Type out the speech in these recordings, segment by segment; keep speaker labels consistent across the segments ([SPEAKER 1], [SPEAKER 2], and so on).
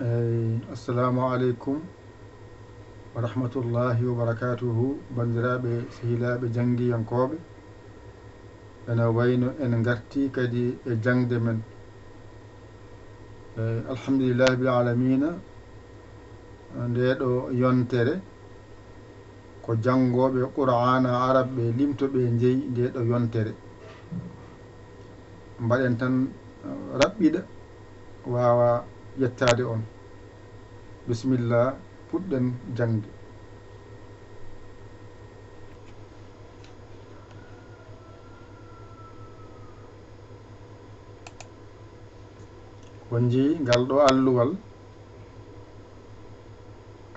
[SPEAKER 1] assalamu aleykum wa rahmatullahi wa barakatuhu bandiraɓe sehilaɓe jangguiyankoɓe ene wayno en garti kadi e jangde men alhamdulillahi bil alamina ndeɗo yontere ko janggoɓe qur'ana arab ɓe limtoɓe jeeyi ndeɗo yontere mbaɗen tan raɓɓiɗa wawa yettade on bisimillah puɗɗen jangde ko jii ngal ɗo alluwal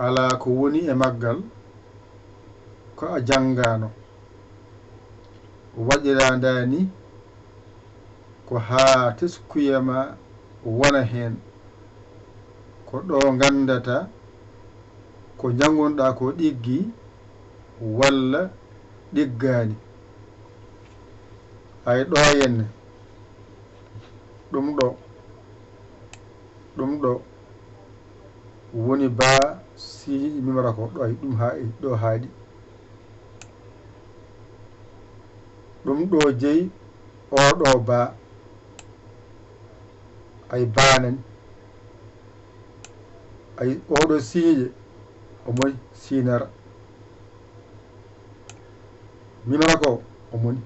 [SPEAKER 1] ala ko woni e maggal ko a janggano waɗirandani ko ha teskuyema wona hen ko ɗo gandata ko jangonɗa ko ɗiggi walla ɗiggani ay ɗo henne ɗum ɗo woni ba si mimara ko ɗo ay ɗum ha ɗo haaɗi ɗum ɗo jeeyi oɗo ba ay banani ay oɗo siije omoni sinara mimara ko omoni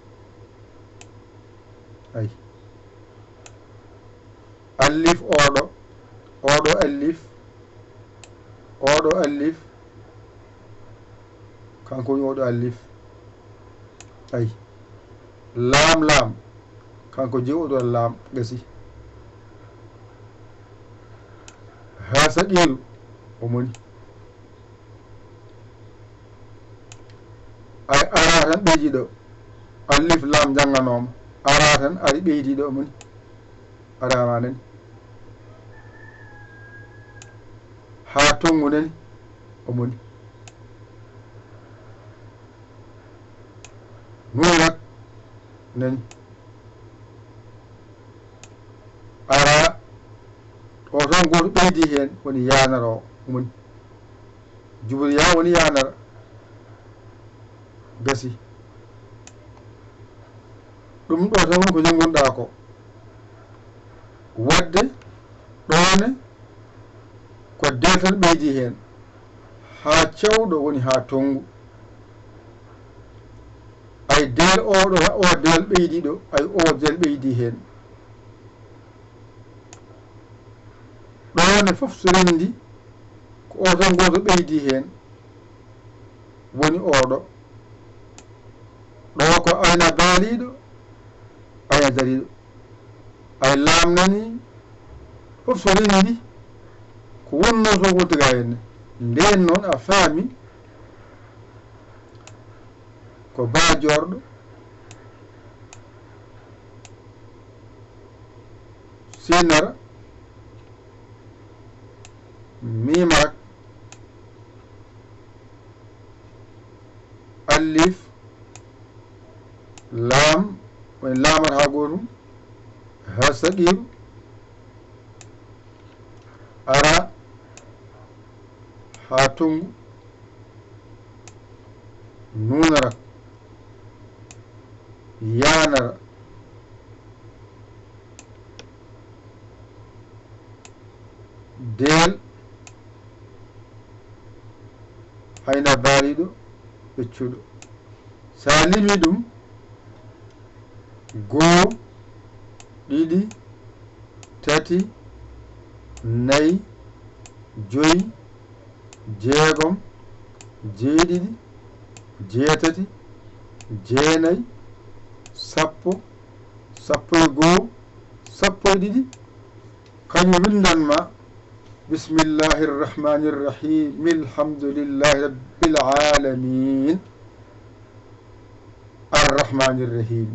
[SPEAKER 1] ay allif oɗo allif kanko woni oɗo allif ay laam kanko jeeyi oɗo laam gasi ha saqiru omoni ay ara tan ɓeydiɗo allif laam jangganoma ara tan ari ɓeydiɗo omoni arama nani ha tongu nani omoni nunak nani ara o tan goto ɓeydi hen woni yanara o omoni jubriya woni yanara gasi ɗum ɗo tan woni ko jangonɗa ko wadde ɗone ko del tan ɓeydi hen ha cewɗo woni ha tongu ay del oɗo o del ɓeydiɗo ay o del ɓeydi hen ɗone foof so rendi ko o tan goto ɓeydi hen woni oɗo ɗo ko ayna baaliɗo ayna dariɗo ay lamnani foof so rendi ko wonno to woddiga henne nden noon a faami ko bajorɗo sinara mimarak allif laam woni laamata ha gotum ha saqiru ara ha tongu nunara yanara del hayna baaliɗo ɓeccuɗo sa limi ɗum goo ɗiɗi tati nayyi joyi jeegom jeeɗiɗi jeetati jeenayyi sappo e goo sappo e ɗiɗi kañum windanma bismillahi rrahmani rrahim alhamdulillahi rabbil alamin arrahmani rrahim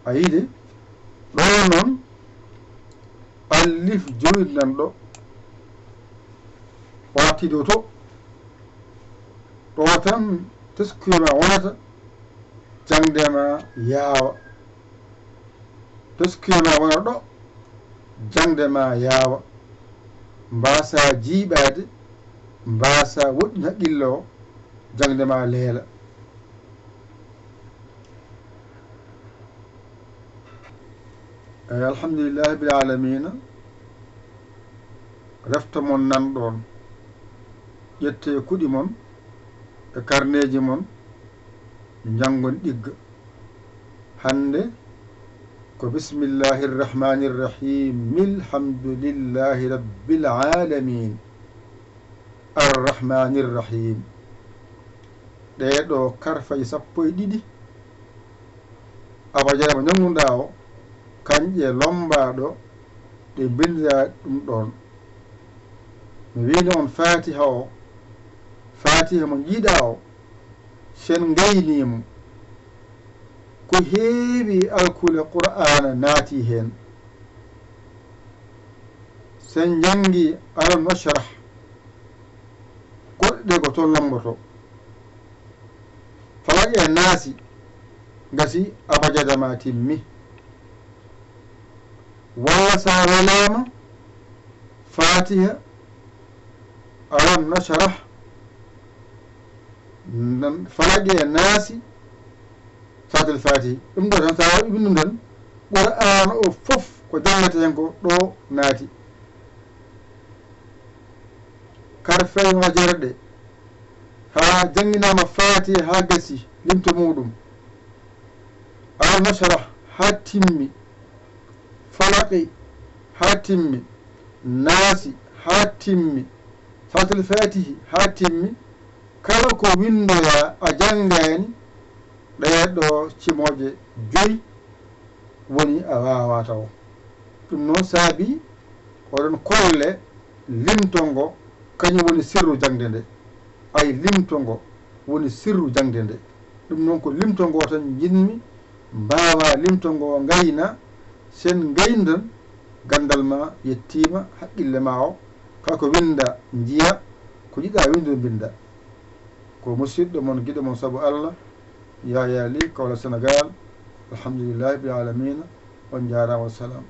[SPEAKER 1] a yiide ɗo noon allif joyinnan ɗo wattiɗo to ɗo tan teskuyema wonata jangdema yaawa teskuyema wona ɗo jangdema yaawa mbasa jiiɓade mbasa woɗɗin haqqille o jangde ma leela. Alhamdulillahi rabbil alamina. Refta mon nanɗon ƴette kuɗi mon e karneji mon jangon ɗigga. hande ko bismillahi rrahmani rrahim alhamdulillahi rabbil alamin arrahmani rrahim. ɗeɗo karfaji 12 abajara mo ñamnuɗa o kanƴe lombaɗo ɗe bindira ɗum ɗon. mi wino on fatiha o fatiha mo jiiɗa o sen gaynimo ko heewi alkule qur'ana naati hen. sen jangi alam nashrah goɗɗe ko toon lomboto falaqi e naasi gasi abajadama timmi. walla sa welama fatiha alam nashrah falaqi e naasi satul fatihi ɗum ɗo tan sa waɗi ɗum tan qur'an o fof ko jangata hen ko ɗo naati. kar fewnojere ɗe ha janginama fatiha ha gasi limto muɗum alam nashrah ha timmi falaqi ha timmi naasi ha timmi satul fatihi ha timmi kala ko windoya a jangani ɗeɗo cimoje 5 woni a wawa taw. ɗum noon saabi oɗon kolle limtongo kañum woni sirru jangde nde. ay limtongo woni sirru jangde nde. ɗum noon ko limtongo tan jinmi mbawa limtongo gayna sen gaydan gandal ma yettima haqqille ma o kako winda jiya ko jiɗa windude binda. ko musidɗo mon guiɗo mon saabu Allah Yaya Ly Kaolack Sénégal. alhamdulillahi rabbil alamina on jarama wassalam.